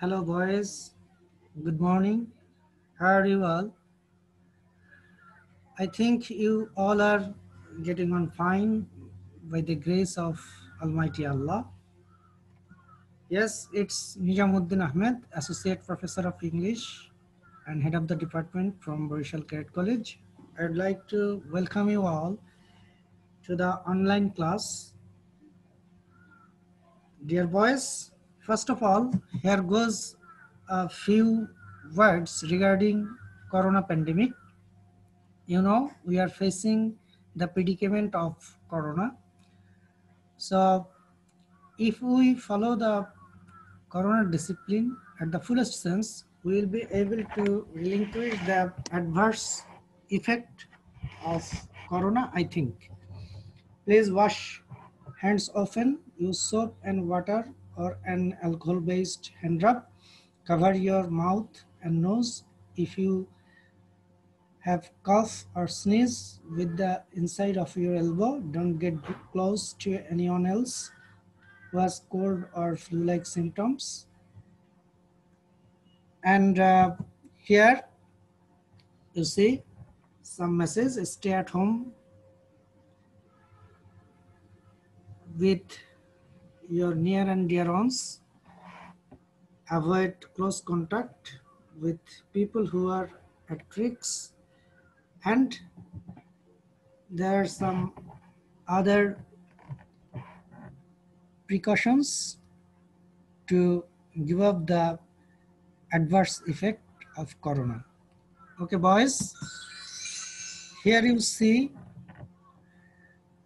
Hello boys, good morning. How are you all? I think you all are getting on fine by the grace of Almighty Allah. Yes, it's Nijamuddin Ahmed, Associate Professor of English and Head of the Department from Borishal Cadet College. I'd like to welcome you all to the online class. Dear boys, first of all, here goes a few words regarding Corona pandemic. You know, we are facing the predicament of Corona. So if we follow the Corona discipline at the fullest sense, we will be able to relinquish the adverse effect of Corona, I think. Please wash hands often, use soap and water or an alcohol-based hand rub. Cover your mouth and nose if you have cough or sneeze with the inside of your elbow. Don't get close to anyone else who has cold or flu-like symptoms. And here you see some message: stay at home with your near and dear ones. Avoid close contact with people who are at risk. And there are some other precautions to give up the adverse effect of Corona. Okay, boys, here you see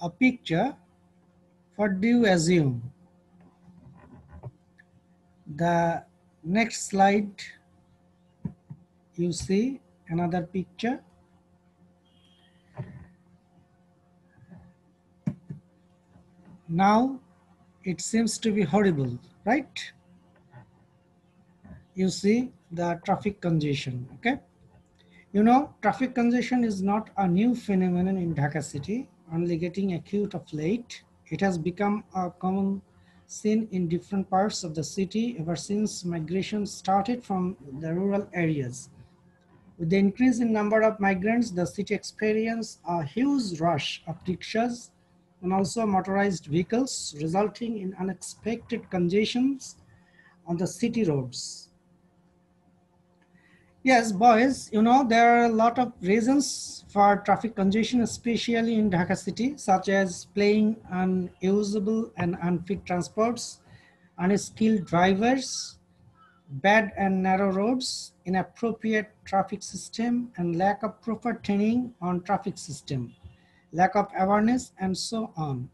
a picture. What do you assume? The next slide, you see another picture. Now it seems to be horrible, right? You see the traffic congestion, okay? You know, traffic congestion is not a new phenomenon in Dhaka city, only getting acute of late. It has become a common scene in different parts of the city ever since migration started from the rural areas. With the increase in number of migrants, the city experienced a huge rush of rickshaws and also motorized vehicles, resulting in unexpected congestions on the city roads. Yes, boys, you know, there are a lot of reasons for traffic congestion, especially in Dhaka city, such as playing unusable and unfit transports, unskilled drivers, bad and narrow roads, inappropriate traffic system, and lack of proper training on traffic system, lack of awareness, and so on.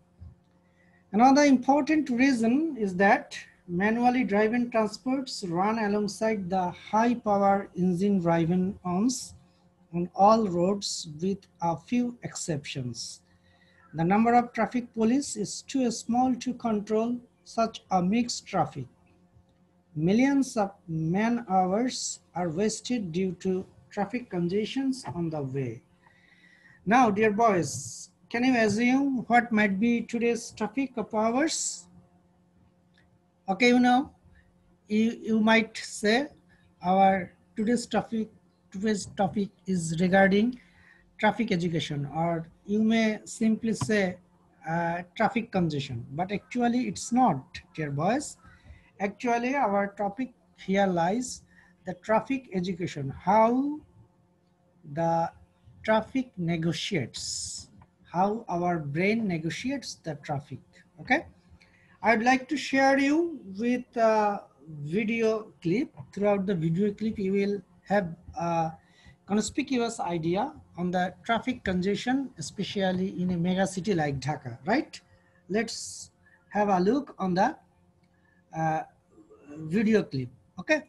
Another important reason is that manually driven transports run alongside the high power engine driven ones on all roads with a few exceptions. The number of traffic police is too small to control such a mixed traffic. Millions of man hours are wasted due to traffic congestions on the way. Now, dear boys, can you assume what might be today's topic of ours? Okay, you know, you might say our today's topic is regarding traffic education, or you may simply say traffic congestion, but actually it's not, dear boys. Actually, our topic here lies the traffic education, how the traffic negotiates, how our brain negotiates the traffic. Okay, I'd like to share you with a video clip. Throughout the video clip, you will have a conspicuous idea on the traffic congestion, especially in a mega city like Dhaka, right? Let's have a look on the uh, video clip, okay?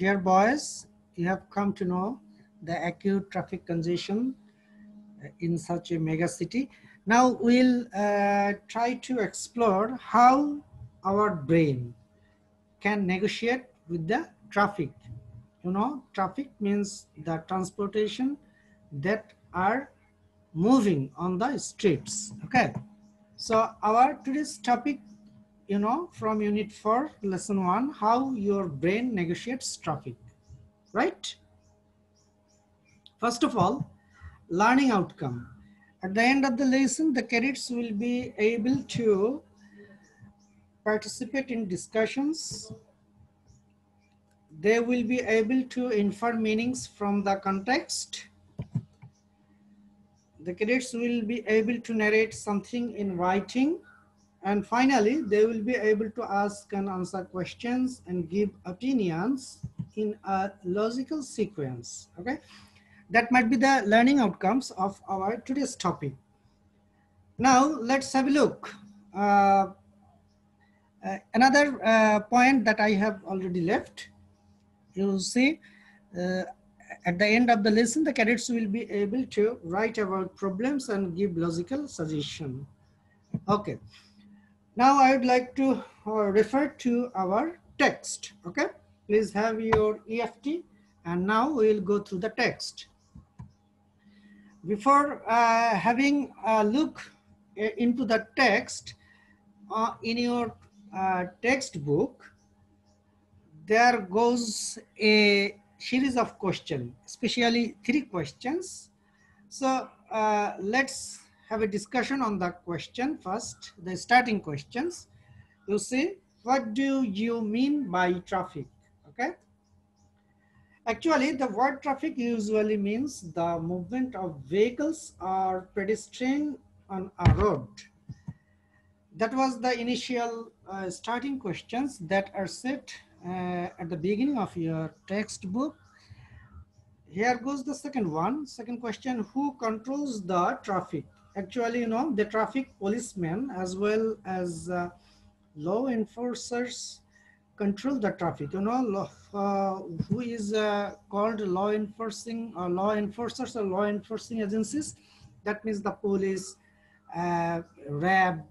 dear boys, you have come to know the acute traffic congestion in such a mega city. Now we'll try to explore how our brain can negotiate with the traffic. You know, traffic means the transportation that are moving on the streets. Okay, so our today's topic, you know, from unit 4 lesson 1, how your brain negotiates traffic, right? First of all, learning outcome. At the end of the lesson, the cadets will be able to participate in discussions. They will be able to infer meanings from the context. The cadets will be able to narrate something in writing. And finally, they will be able to ask and answer questions and give opinions in a logical sequence. Okay, that might be the learning outcomes of our today's topic. Now let's have a look. Another point that I have already left. You see, uh, at the end of the lesson, the cadets will be able to write about problems and give logical suggestion. Okay. Now I would like to refer to our text. Okay. Please have your EFT, and now we will go through the text. Before having a look into the text, in your textbook, there goes a series of questions, especially 3 questions. So let's have a discussion on the question first, the starting questions. You see, what do you mean by traffic? Okay. Actually, the word traffic usually means the movement of vehicles or pedestrian on a road. That was the initial starting questions that are set at the beginning of your textbook. Here goes the second one. Second question, who controls the traffic? Actually, you know, the traffic policemen as well as law enforcers control the traffic. You know, who is called law enforcing or law enforcers or law enforcing agencies? That means the police, RAB,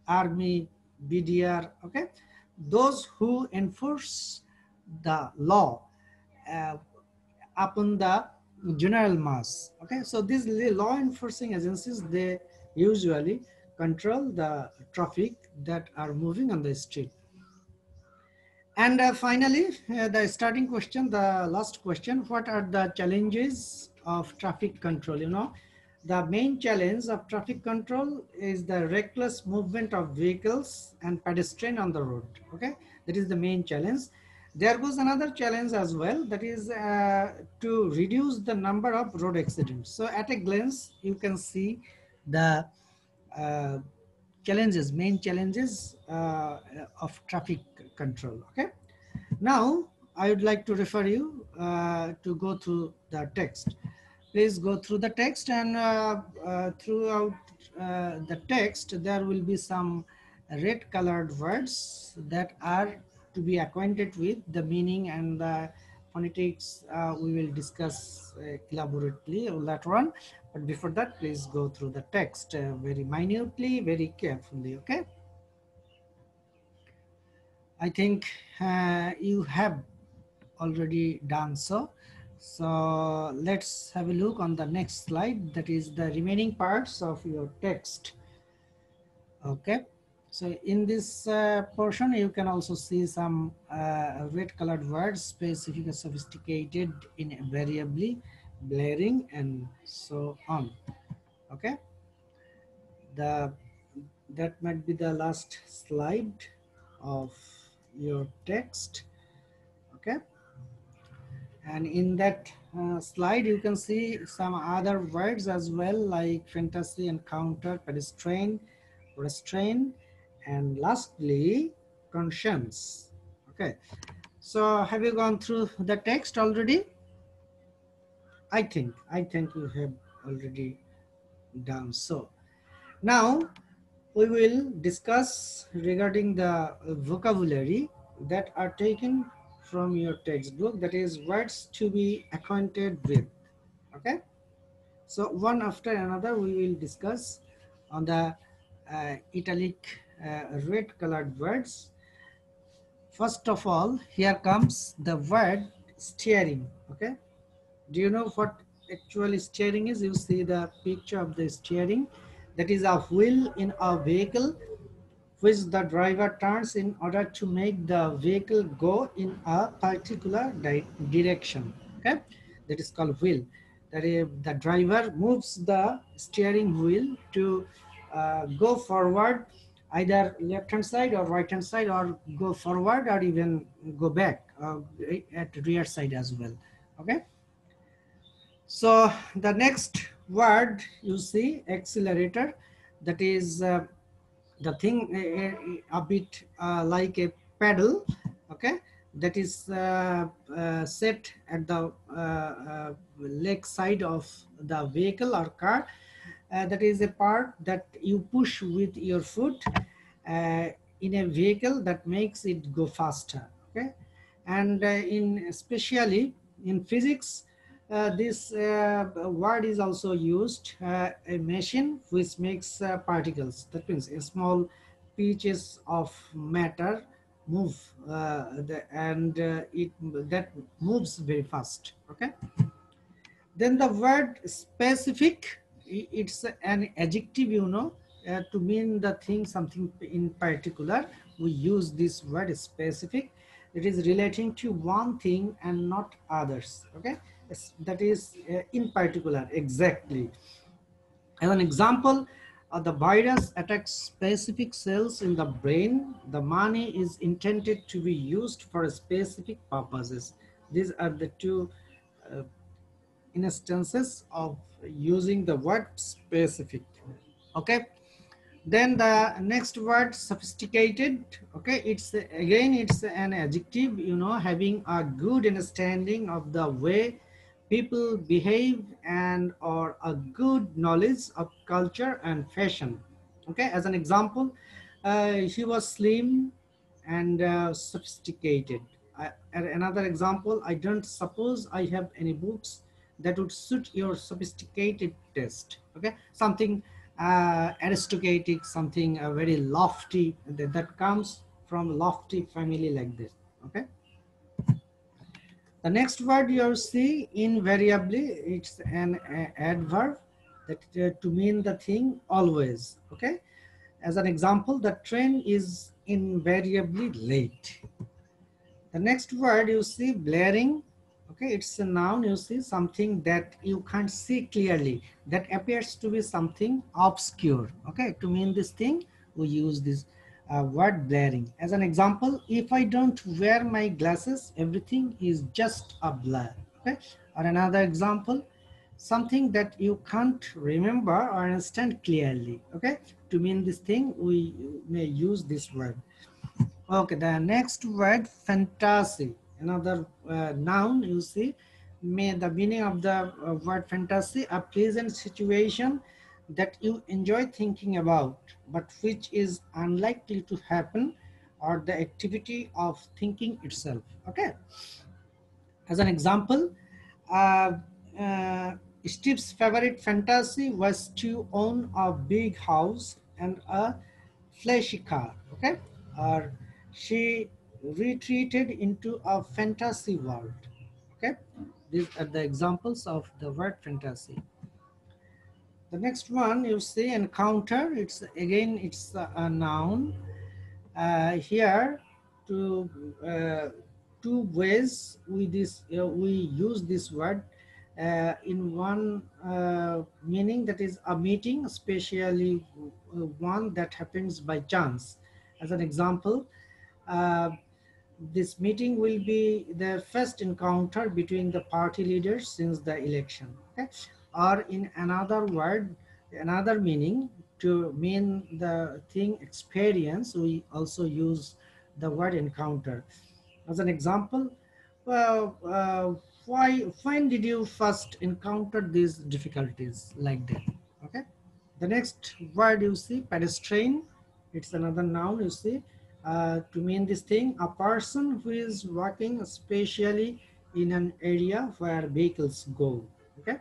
Army, BDR, okay? Those who enforce the law upon the general mass, okay? So these law enforcing agencies, they usually control the traffic that are moving on the street. And finally, the starting question, the last question, what are the challenges of traffic control? You know, the main challenge of traffic control is the reckless movement of vehicles and pedestrian on the road. Okay, that is the main challenge. There goes another challenge as well, that is to reduce the number of road accidents. So at a glance, you can see the uh, challenges, main challenges of traffic control. Okay. Now, I would like to refer you to go through the text. Please go through the text, and throughout the text, there will be some red colored words that are to be acquainted with the meaning and the phonetics. We will discuss elaborately later on. But before that, please go through the text very minutely, very carefully, okay? I think you have already done so. So let's have a look on the next slide. That is the remaining parts of your text. Okay. So in this portion, you can also see some red colored words, specific and sophisticated, invariably, blaring, and so on. Okay. That might be the last slide of your text. Okay. And in that slide, you can see some other words as well, like fantasy, encounter, pedestrian, restrain, and lastly, conscience. Okay. So have you gone through the text already? I think you have already done so. Now we will discuss regarding the vocabulary that are taken from your textbook, that is words to be acquainted with. Okay, so one after another we will discuss on the italic red colored words. First of all, here comes the word steering. Okay, do you know what actually steering is? You see the picture of the steering, that is a wheel in a vehicle which the driver turns in order to make the vehicle go in a particular direction. Okay, that is called wheel. That is, the driver moves the steering wheel to go forward, either left hand side or right hand side, or go forward or even go back at rear side as well. Okay, so the next word you see, accelerator, that is the thing a bit like a pedal. Okay, that is set at the leg side of the vehicle or car. That is a part that you push with your foot uh, in a vehicle that makes it go faster. Okay, and in especially in physics, this word is also used, a machine which makes particles, that means a small pieces of matter move, and it that moves very fast. Okay, then the word specific, it's an adjective, to mean the thing, something in particular. We use this word specific. It is relating to one thing and not others. Okay, that is in particular, exactly. As an example, the virus attacks specific cells in the brain. The money is intended to be used for specific purposes. These are the two uh, instances of using the word specific. Okay, then the next word, sophisticated. Okay, it's again, it's an adjective, having a good understanding of the way people behave and or a good knowledge of culture and fashion. Okay, as an example, he was slim and sophisticated. Another example, I don't suppose I have any books that would suit your sophisticated taste. Okay, something aristocratic, something very lofty, that comes from lofty family like this. Okay, the next word you see, invariably, it's an adverb that to mean the thing always. Okay, as an example, the train is invariably late. The next word you see, blaring. Okay, it's a noun. You see something that you can't see clearly, that appears to be something obscure. Okay, to mean this thing, we use this word blaring. As an example, if I don't wear my glasses, everything is just a blur. Okay, or another example, something that you can't remember or understand clearly. Okay, to mean this thing, we may use this word. Okay, the next word, fantasy, another noun. You see, may the meaning of the word fantasy, a pleasant situation that you enjoy thinking about, but which is unlikely to happen, or the activity of thinking itself. Okay, as an example, uh, uh, Steve's favorite fantasy was to own a big house and a flashy car. Okay, or she retreated into a fantasy world. Okay, these are the examples of the word fantasy. The next one you see, encounter. It's again, it's a noun. Here, to two ways we use this word. In one meaning, that is a meeting, especially one that happens by chance. As an example, uh, this meeting will be the first encounter between the party leaders since the election. Okay? Or in another word, another meaning, to mean the thing experience, we also use the word encounter. As an example, well, when did you first encounter these difficulties, like that? Okay. The next word you see, pedestrian. It's another noun. You see, to mean this thing, a person who is walking especially in an area where vehicles go. Okay,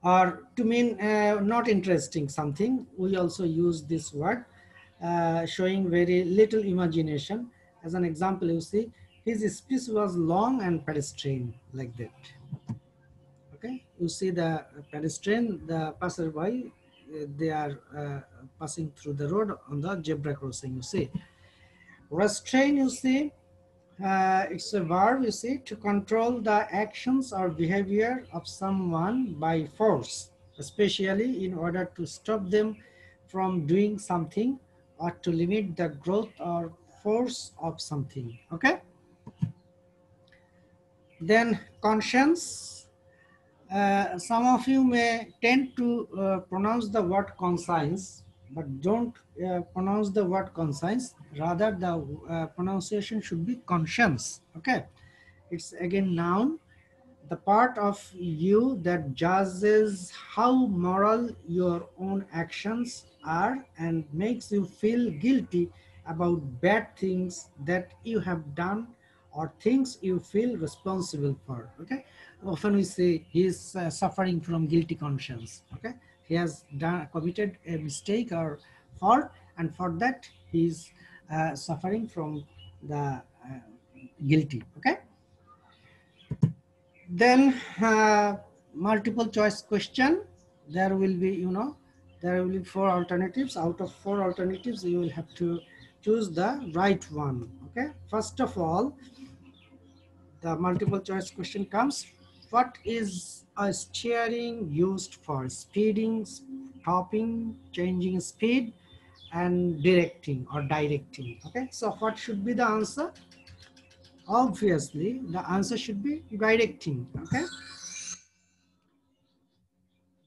or to mean not interesting something, we also use this word, showing very little imagination. As an example, you see, his speech was long and pedestrian, like that. Okay, you see the pedestrian, the passerby, they are passing through the road on the zebra crossing, you see. Restrain, you see, it's a verb, you see, to control the actions or behavior of someone by force, especially in order to stop them from doing something or to limit the growth or force of something. Okay, then conscience. Some of you may tend to pronounce the word conscience, but don't pronounce the word conscience. Rather, the pronunciation should be conscience. Okay, it's again noun, the part of you that judges how moral your own actions are and makes you feel guilty about bad things that you have done or things you feel responsible for. Okay, often we say he is suffering from guilty conscience. Okay, he has committed a mistake or fault, and for that he is suffering from the guilty. Okay, then multiple choice question, there will be, you know, there will be 4 alternatives. Out of 4 alternatives you will have to choose the right one. Okay, first of all, the multiple choice question comes, what is a steering used for? Speeding, stopping, changing speed, and directing. Okay, so what should be the answer? Obviously the answer should be directing. Okay,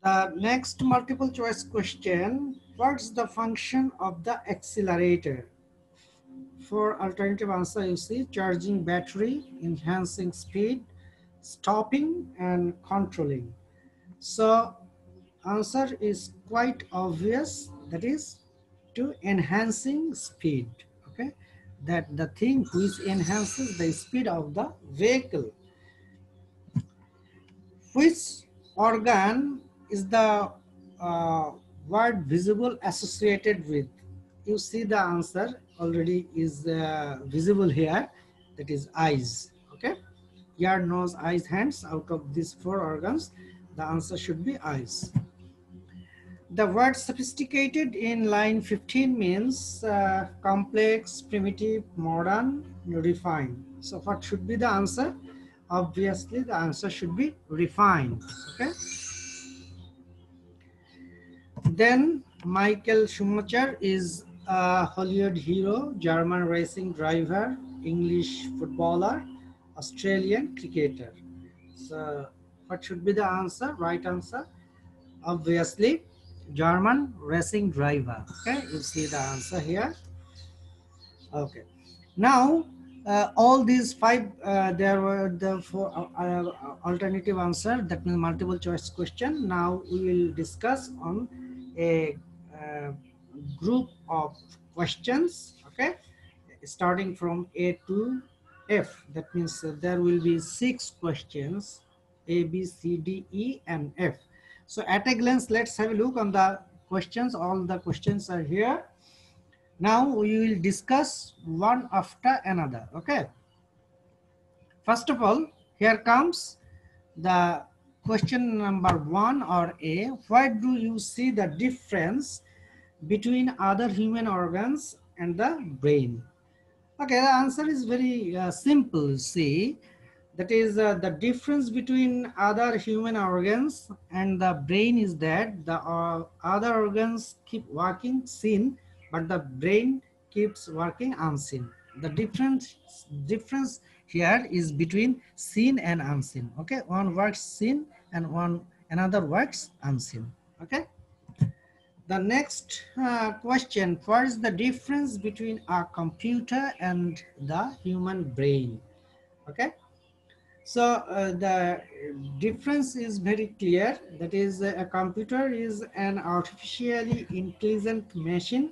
the next multiple choice question, what's the function of the accelerator? For alternative answer, you see, charging battery, enhancing speed, stopping, and controlling. So answer is quite obvious, that is to enhancing speed. Okay, that the thing which enhances the speed of the vehicle. Which organ is the uh, word visible associated with? You see the answer already is visible here, that is eyes. Okay, ear, nose, eyes, hands. Out of these 4 organs, the answer should be eyes. The word sophisticated in line 15 means complex, primitive, modern, refined. So what should be the answer? Obviously the answer should be refined. Okay, then Michael Schumacher is a Hollywood hero, German racing driver, English footballer, Australian cricketer. So what should be the answer? Right answer, obviously German racing driver. Okay, you see the answer here. Okay, now all these 5 there were the 4 alternative answer, that means multiple choice question. Now we will discuss on a group of questions. Okay, starting from A to F, that means there will be 6 questions, A, B, C, D, E, and F. So at a glance, let's have a look on the questions. All the questions are here. Now we will discuss one after another. Okay, first of all, here comes the question number 1 or A. Why do you see the difference between other human organs and the brain? Okay, the answer is very simple. See, that is the difference between other human organs and the brain is that the other organs keep working seen, but the brain keeps working unseen. The difference here is between seen and unseen. Okay, one works seen and another works unseen. Okay. The next question, what is the difference between a computer and the human brain? Okay, so the difference is very clear. That is, a computer is an artificially intelligent machine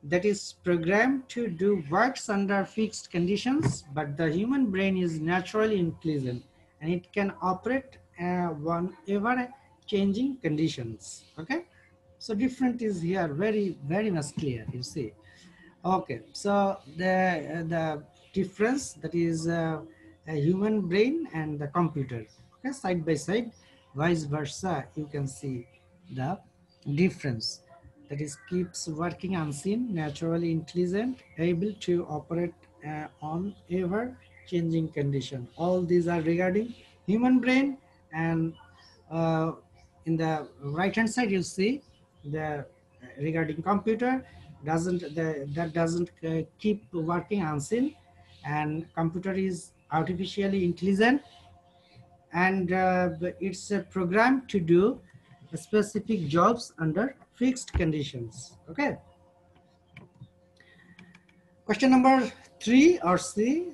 that is programmed to do works under fixed conditions, but the human brain is naturally intelligent and it can operate on ever changing conditions. Okay, so different is here very much clear, you see. Okay, so the difference, that is a human brain and the computer, okay, side by side, vice versa, you can see the difference, that is keeps working unseen, naturally intelligent, able to operate on ever changing condition. All these are regarding human brain. And uh, in the right hand side you see the regarding computer, that doesn't keep working unseen, and computer is artificially intelligent, and it's a program to do specific jobs under fixed conditions. Okay, question number 3 or C.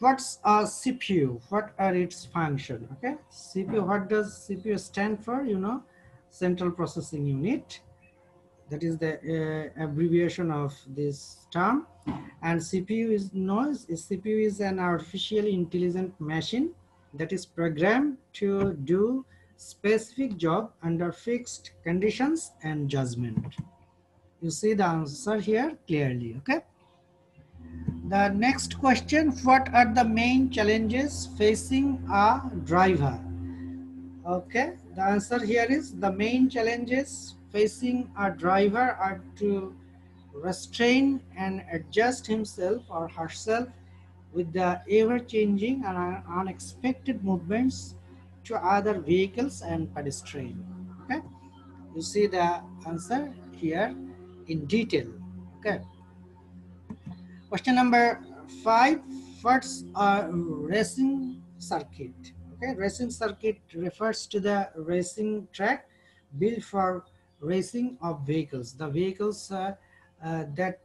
What's a CPU? What are its function? Okay, CPU, what does CPU stand for? You know, central processing unit. That is the abbreviation of this term. And CPU is CPU is an artificially intelligent machine that is programmed to do specific job under fixed conditions and judgment. You see the answer here clearly. Okay, the next question, what are the main challenges facing a driver? Okay, the answer here is the main challenges facing a driver are to restrain and adjust himself or herself with the ever-changing and unexpected movements to other vehicles and pedestrians. Okay, you see the answer here in detail. Okay, question number 5, what's a racing circuit? Okay, racing circuit refers to the racing track built for racing of vehicles. The vehicles that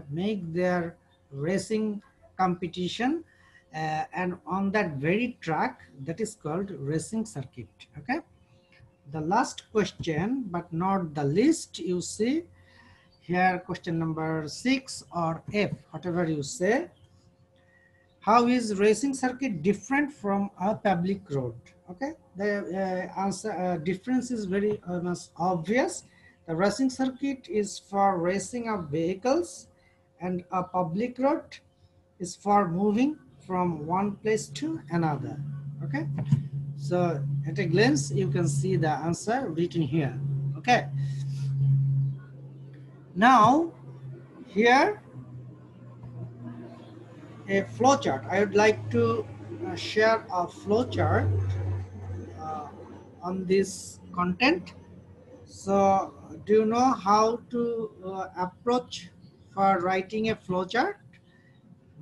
make their racing competition and on that very track, that is called racing circuit. Okay, the last question but not the least, you see here question number 6 or F, whatever you say. How is racing circuit different from a public road? Okay, the answer difference is very much obvious. The racing circuit is for racing of vehicles, and a public road is for moving from one place to another. Okay, so at a glance you can see the answer written here. Okay, now here a flowchart. I would like to share a flowchart uh, on this content. So, do you know how to approach for writing a flowchart?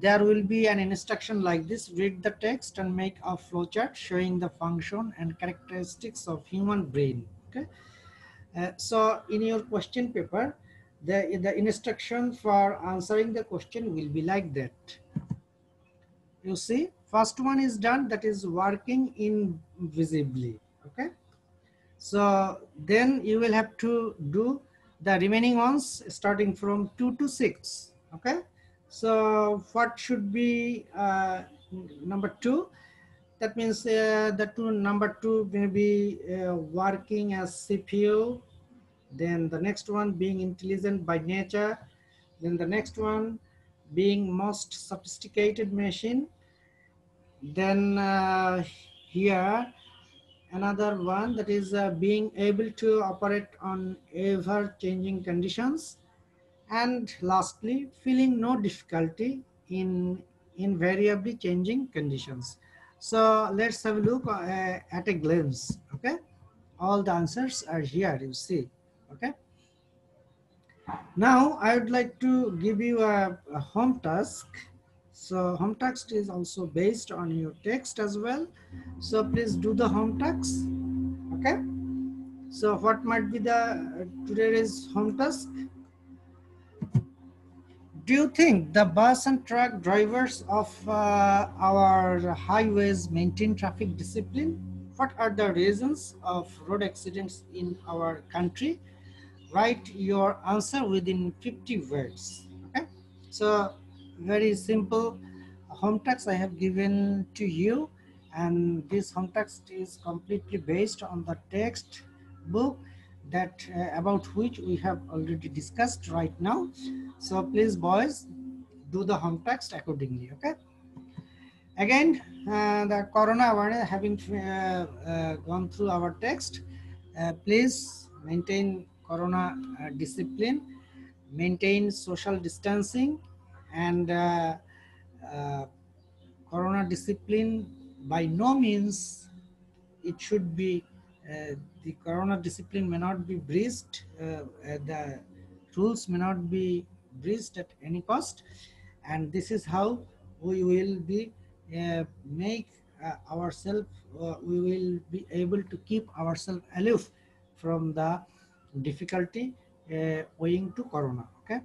There will be an instruction like this: read the text and make a flowchart showing the function and characteristics of human brain. Okay. So, in your question paper, the instruction for answering the question will be like that. You see, first one is done, that is working invisibly. Okay, so then you will have to do the remaining ones starting from 2 to 6. Okay, so what should be number 2? That means the number 2 may be working as CPU, then the next one being intelligent by nature, then the next one being most sophisticated machine, then here another one, that is being able to operate on ever changing conditions, and lastly feeling no difficulty in invariably changing conditions. So let's have a look at a glance. Okay, all the answers are here, you see. Okay, now I would like to give you a home task. So home task is also based on your text as well. So please do the home task. Okay. So what might be the today's home task? Do you think the bus and truck drivers of our highways maintain traffic discipline? What are the reasons of road accidents in our country? write your answer within 50 words. Okay, so very simple home text I have given to you, and this home text is completely based on the text book that about which we have already discussed right now. So please boys, do the home text accordingly. Okay, again, the corona awareness having gone through our text, please maintain corona discipline, maintain social distancing, and uh, corona discipline by no means it should be the corona discipline may not be breached, the rules may not be breached at any cost, and this is how we will be make ourselves we will be able to keep ourselves aloof from the difficulty owing to corona. Okay,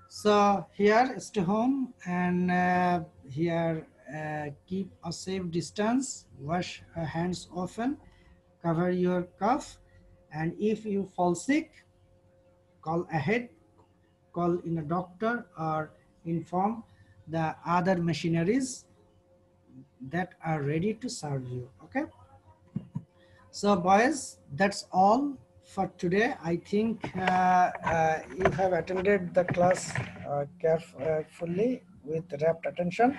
so here stay home, and here keep a safe distance, wash hands often, cover your cough, and if you fall sick, call ahead, call in a doctor or inform the other machineries that are ready to serve you. Okay, so boys, that's all for today. I think you have attended the class carefully with rapt attention,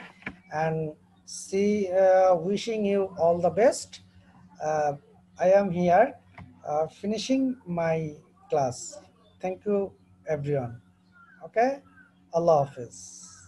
and see, wishing you all the best. uh, I am here finishing my class. Thank you everyone. Okay, Allah Hafiz.